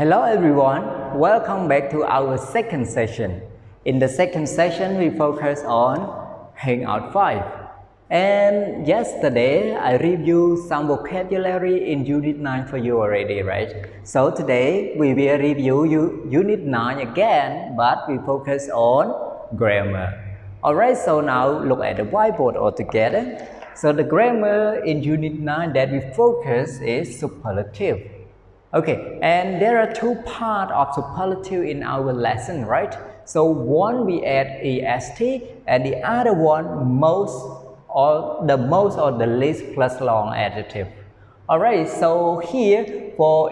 Hello everyone, welcome back to our second session. In the second session, we focus on Hangout 5. And yesterday, I reviewed some vocabulary in Unit 9 for you already, right? So today, we will review Unit 9 again, but we focus on grammar. Alright, so now look at the whiteboard all together. So the grammar in Unit 9 that we focus is superlative. Okay, and there are two parts of superlative in our lesson, right? So one we add est and the other one most or the least plus long adjective. Alright, so here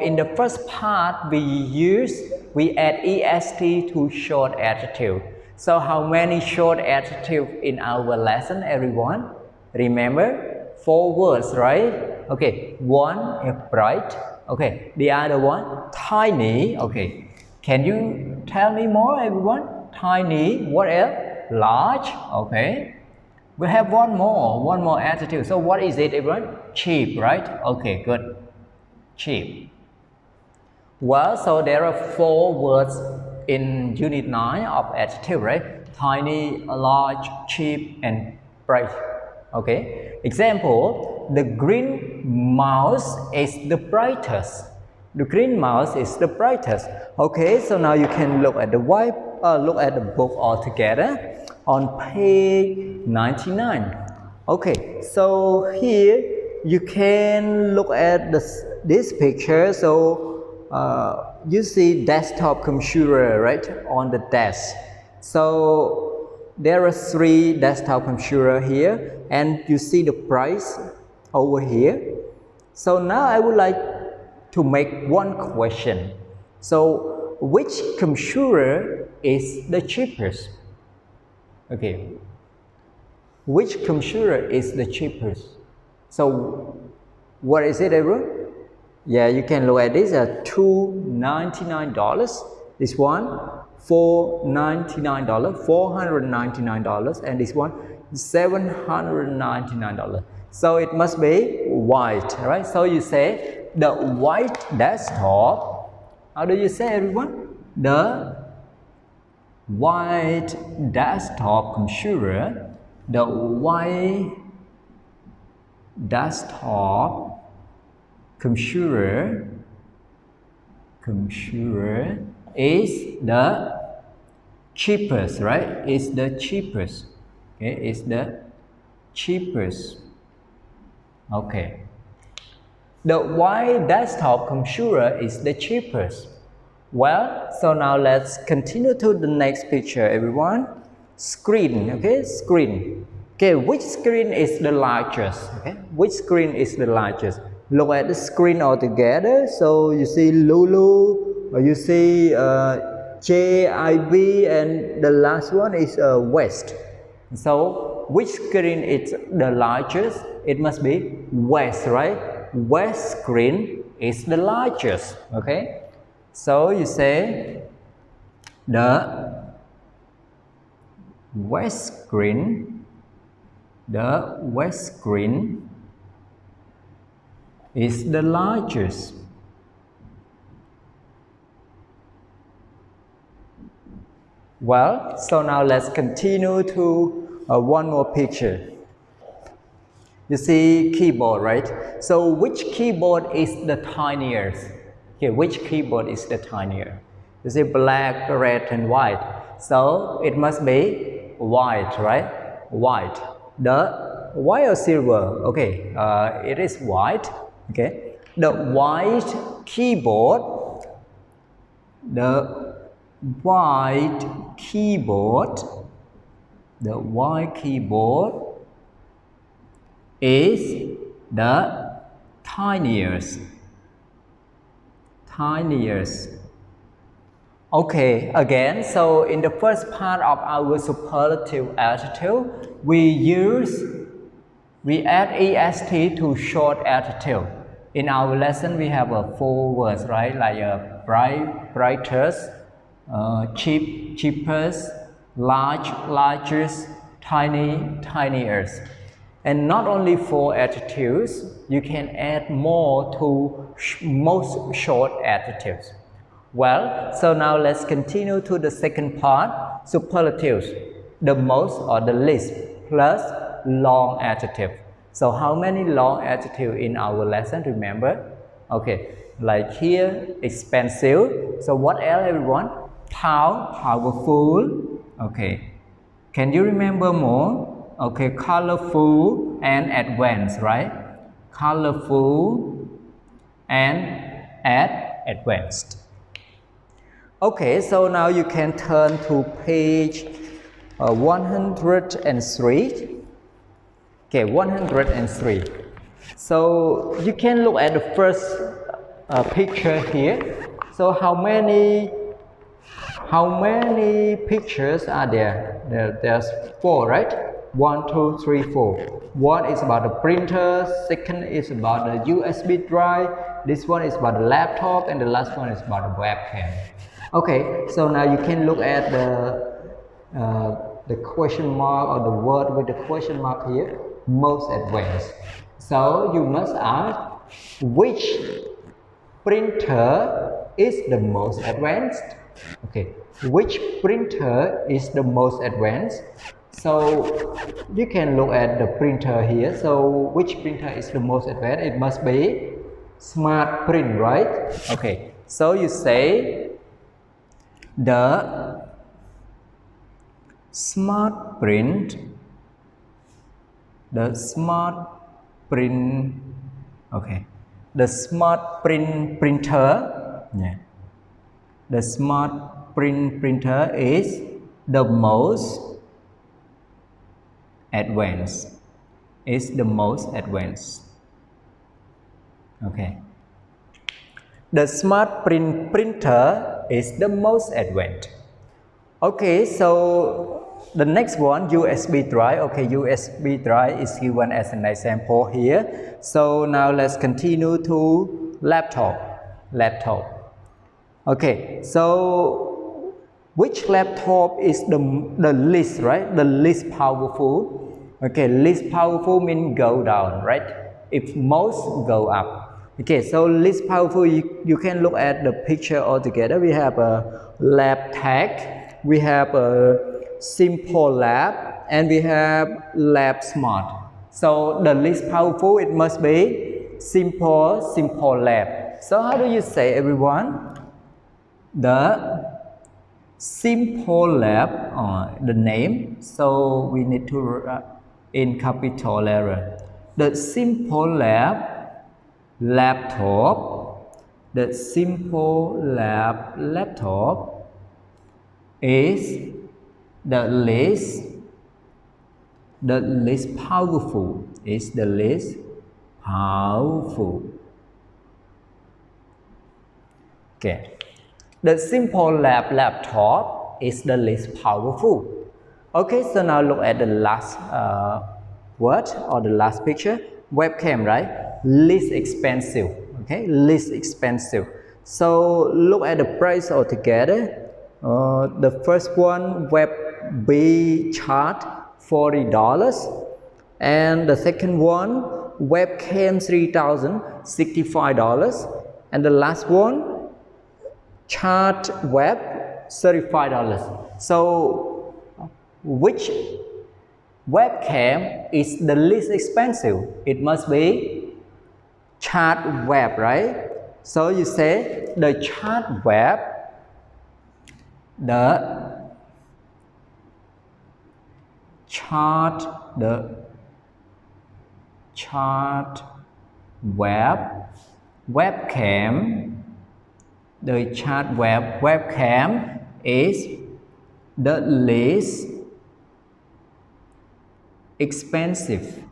in the first part we add est to short adjective. So how many short adjectives in our lesson, everyone? Remember, 4 words, right? Okay, one is bright. Okay, the other one, tiny. Okay, can you tell me more, everyone? Tiny, what else? Large. Okay, we have one more adjective. So what is it, everyone? Cheap, right? Okay, good. Cheap. Well, so there are 4 words in Unit 9 of adjective, right? Tiny, large, cheap, and bright. Okay, example, the green mouse is the brightest. The green mouse is the brightest. Okay, so now you can look at the book all together on page 99. Okay, so here you can look at this picture. So you see desktop computer, right, on the desk. So there are 3 desktop computers here, and you see the price over here. So now I would like to make one question. So which computer is the cheapest? Okay, which computer is the cheapest? So what is it, everyone? Yeah, you can look at this at $299. This one $499, $499, and this one $799. So it must be white, right? So you say the white desktop. How do you say, everyone? The white desktop computer. The white desktop computer is the cheapest, right? It's the cheapest. Okay, it's the cheapest. Okay. The white desktop computer is the cheapest. Well, so now let's continue to the next picture, everyone. Screen, okay, screen. Okay, which screen is the largest? Okay, which screen is the largest? Look at the screen all together. So you see Lulu, or you see JIB, and the last one is West. So which screen is the largest? It must be West, right? West screen is the largest. Okay, so you say the West screen is the largest. Well, so now let's continue to one more picture. You see keyboard, right? So which keyboard is the tiniest? Okay, which keyboard is the tiniest? You see black, red, and white. So it must be white, right? White. The white or silver? Okay, it is white. Okay, the white keyboard is the tiniest. Okay, again, so in the first part of our superlative adjective, we add est to short adjective. In our lesson, we have 4 words, right? Like bright, brightest, cheap, cheapest, large, largest, tiny, tiniest. And not only 4 adjectives, you can add more to most short adjectives. Well, so now let's continue to the second part, superlatives, the most or the least plus long adjective. So how many long adjectives in our lesson, remember? Okay, like here, expensive. So what else everyone? Powerful. Okay, can you remember more? Okay, colorful and advanced, right? Colorful and advanced. Okay, so now you can turn to page 103. Okay, 103. So you can look at the first picture here. So how many pictures are there? There's 4, right? 1, 2, 3, 4. One is about the printer, second is about the USB drive, this one is about the laptop, and the last one is about the webcam. Okay, so now you can look at the question mark or the word with the question mark here, most advanced. So you must ask which printer is the most advanced. Okay, which printer is the most advanced? So you can look at the printer here. So which printer is the most advanced? It must be Smart Print, right? Okay, so you say the Smart Print, okay, the Smart Print printer, yeah. The Smart Print printer is the most advanced. Is the most advanced. Okay. The Smart Print printer is the most advanced. Okay, so the next one, USB drive. Okay, USB drive is given as an example here. So now let's continue to laptop. Okay, so which laptop is the least, right? The least powerful. Okay, least powerful means go down, right? If most go up. Okay, so least powerful, you can look at the picture altogether. We have a lab tech, we have a simple lab, and we have lab smart. So the least powerful, it must be simple lab. So how do you say, everyone? The simple lab, the name, so we need to in capital letter. The simple lab laptop, the simple lab laptop is the least powerful, is the least powerful. Okay, the simple lab laptop is the least powerful. Okay, so now look at the last word or the last picture, webcam, right? Least expensive. Okay, least expensive. So look at the price altogether. The first one, web B chart, $40, and the second one, webcam $3,065, and the last one, chart web $35. So which webcam is the least expensive? It must be chart web, right? So you say the chart web, webcam is the least expensive.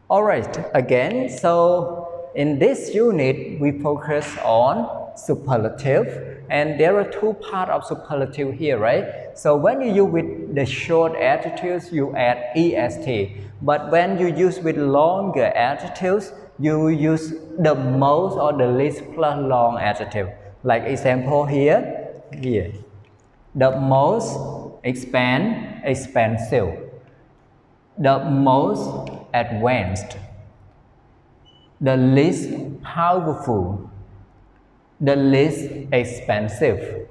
All right, again, so in this unit we focus on superlative, and there are two parts of superlative here, right? So when you use with the short adjectives, you add est, but when you use with longer adjectives, you use the most or the least plus long adjective. Like example here, the most expensive, the most advanced, the least powerful, the least expensive.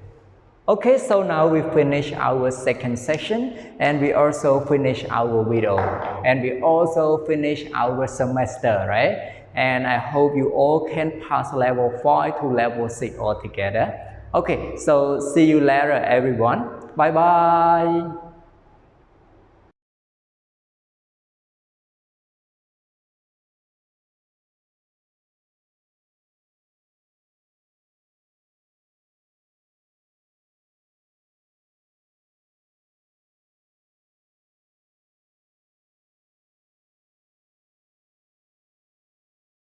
Okay, so now we finish our second section and we also finish our video and we also finish our semester, right? And I hope you all can pass level 5 to level 6 altogether. Okay, so see you later everyone. Bye bye.